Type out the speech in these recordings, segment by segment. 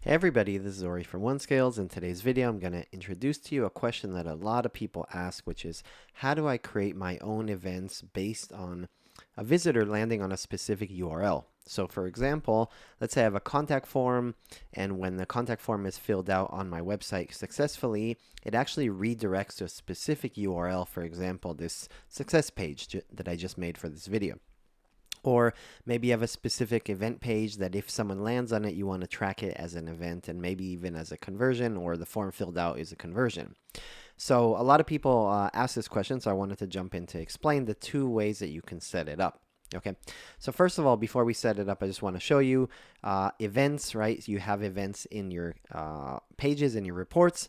Hey everybody, this is Ori from OneScales. In today's video, I'm going to introduce to you a question that a lot of people ask, which is how do I create my own events based on a visitor landing on a specific URL? So for example, let's say I have a contact form, and when the contact form is filled out on my website successfully, it actually redirects to a specific URL, for example, this success page that I just made for this video. Or maybe you have a specific event page that if someone lands on it, you want to track it as an event and maybe even as a conversion, or the form filled out is a conversion. So a lot of people ask this question, so I wanted to jump in to explain the two ways that you can set it up. Okay, so first of all, before we set it up, I just want to show you events, right? You have events in your pages, in your reports.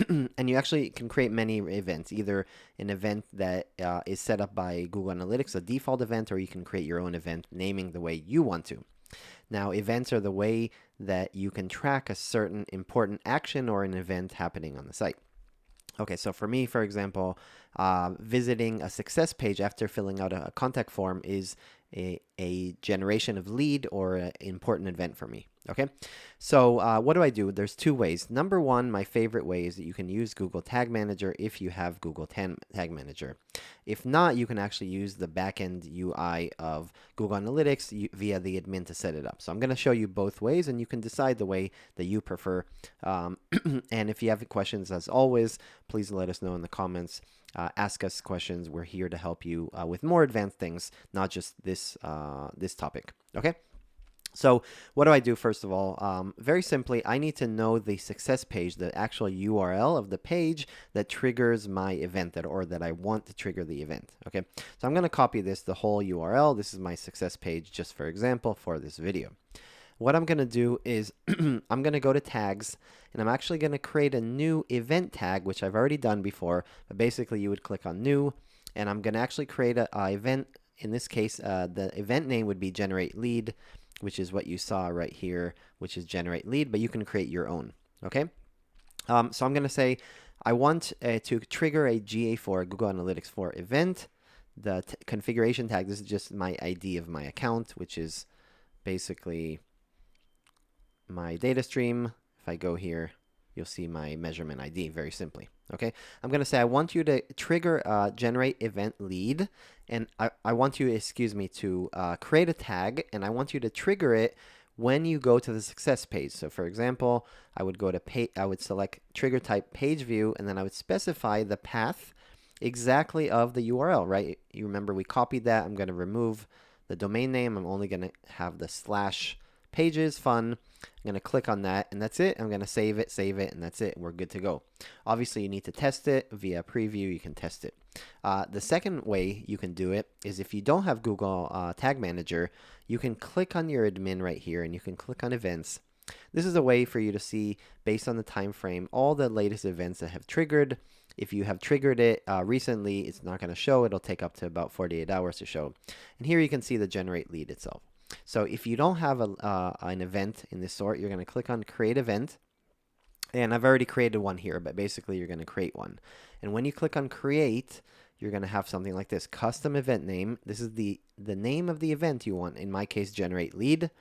And you actually can create many events, either an event that is set up by Google Analytics, a default event, or you can create your own event naming the way you want to. Now, events are the way that you can track a certain important action or an event happening on the site. Okay, so for me, for example, visiting a success page after filling out a contact form is a generation of lead or an important event for me. Okay, so what do? There's two ways. Number one, my favorite way is that you can use Google Tag Manager if you have Google Tag Manager. If not, you can actually use the backend UI of Google Analytics via the admin to set it up. So I'm going to show you both ways, and you can decide the way that you prefer. And if you have questions, as always, please let us know in the comments. Ask us questions. We're here to help you with more advanced things, not just this topic. Okay. So what do? First of all, very simply, I need to know the success page, the actual URL of the page that triggers my event or that I want to trigger the event. Okay, so I'm going to copy the whole URL. This is my success page, just for example, for this video. What I'm going to do is I'm going to go to tags, and I'm actually going to create a new event tag, which I've already done before. But basically, you would click on new, and I'm going to actually create an event. In this case, the event name would be generate lead, which is what you saw right here, which is generate lead, but you can create your own. Okay. So I'm going to say I want to trigger a GA4, Google Analytics 4 event. The configuration tag, this is just my ID of my account, which is basically my data stream. If I go here, you'll see my measurement ID very simply. Okay, I'm going to say I want you to trigger generate event lead, and I want you, to create a tag, and I want you to trigger it when you go to the success page. So for example, I would go to I would select trigger type page view, and then I would specify the path exactly of the URL, right? You remember we copied that. I'm going to remove the domain name. I'm only going to have the slash pages fun. I'm going to click on that, and that's it. I'm going to save it, and that's it. We're good to go. Obviously, you need to test it via preview. You can test it. The second way you can do it is if you don't have Google Tag Manager, you can click on your admin right here, and you can click on events. This is a way for you to see, based on the time frame, all the latest events that have triggered. If you have triggered it recently, it's not going to show. It'll take up to about 48 hours to show. And here you can see the generate lead itself. So if you don't have an event in this sort, you're going to click on create event. And I've already created one here, but basically you're going to create one. And when you click on create, you're going to have something like this, custom event name. This is the name of the event you want. In my case, generate lead.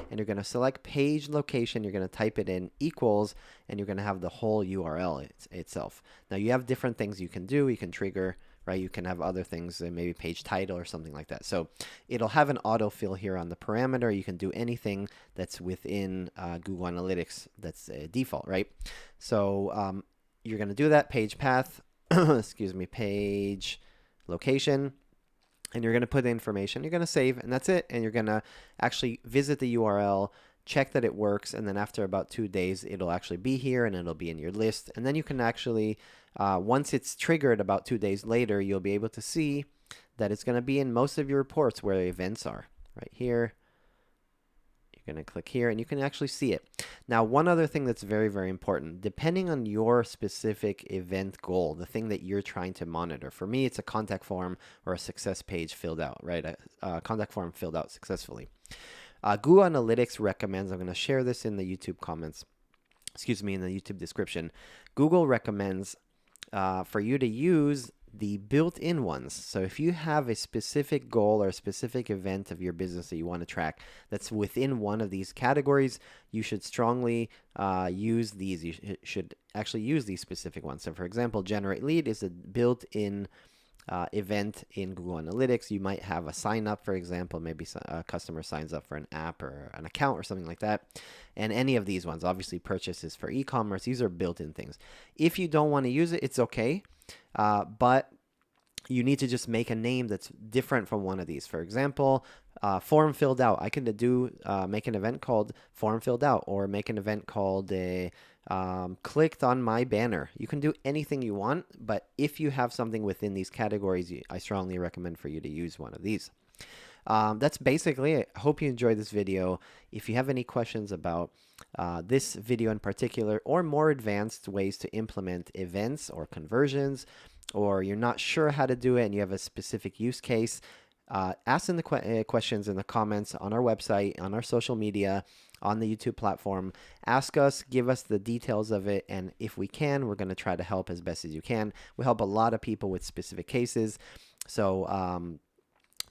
And you're going to select page location. You're going to type it in equals, and you're going to have the whole URL itself. Now you have different things you can do. You can trigger, right? You can have other things, maybe page title or something like that. So it'll have an autofill here on the parameter. You can do anything that's within Google Analytics that's default, right? So you're going to do that page path, page location, and you're going to put the information. You're going to save, and that's it. And you're going to actually visit the URL, check that it works, and then after about 2 days, it'll actually be here, and it'll be in your list. And then you can actually, once it's triggered about 2 days later, you'll be able to see that it's going to be in most of your reports where events are. Right here. You're going to click here, and you can actually see it. Now, one other thing that's very, very important, depending on your specific event goal, the thing that you're trying to monitor. For me, it's a contact form or a success page filled out, right? A contact form filled out successfully. Google Analytics recommends, I'm going to share this in the YouTube comments, in the YouTube description. Google recommends for you to use the built-in ones. So if you have a specific goal or a specific event of your business that you want to track that's within one of these categories, you should strongly use these. You should actually use these specific ones. So for example, generate lead is a built-in event in Google Analytics. You might have a sign up, for example, maybe a customer signs up for an app or an account or something like that. And any of these ones, obviously purchases for e-commerce, these are built-in things. If you don't want to use it, it's okay. But you need to just make a name that's different from one of these. For example, form filled out. I can make an event called form filled out, or make an event called clicked on my banner. You can do anything you want, but if you have something within these categories, I strongly recommend for you to use one of these. That's basically it. I hope you enjoyed this video. If you have any questions about this video in particular, or more advanced ways to implement events or conversions, or you're not sure how to do it and you have a specific use case, ask in the questions in the comments on our website, on our social media, on the YouTube platform. Ask us, give us the details of it, and if we can, we're going to try to help as best as you can. We help a lot of people with specific cases, so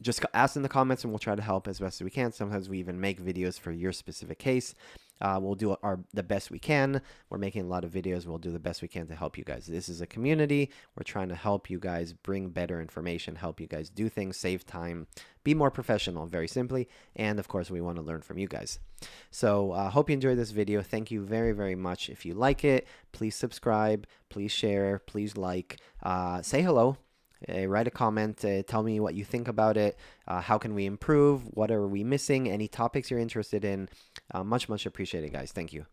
just ask in the comments and we'll try to help as best as we can. Sometimes we even make videos for your specific case. We'll do the best we can. We're making a lot of videos. We'll do the best we can to help you guys. This is a community. We're trying to help you guys bring better information, help you guys do things, save time, be more professional, very simply. And of course, we want to learn from you guys. So hope you enjoyed this video. Thank you very, very much. If you like it, please subscribe, please share, please like, say hello. Write a comment, tell me what you think about it, how can we improve, what are we missing, any topics you're interested in. Much appreciated, guys. Thank you.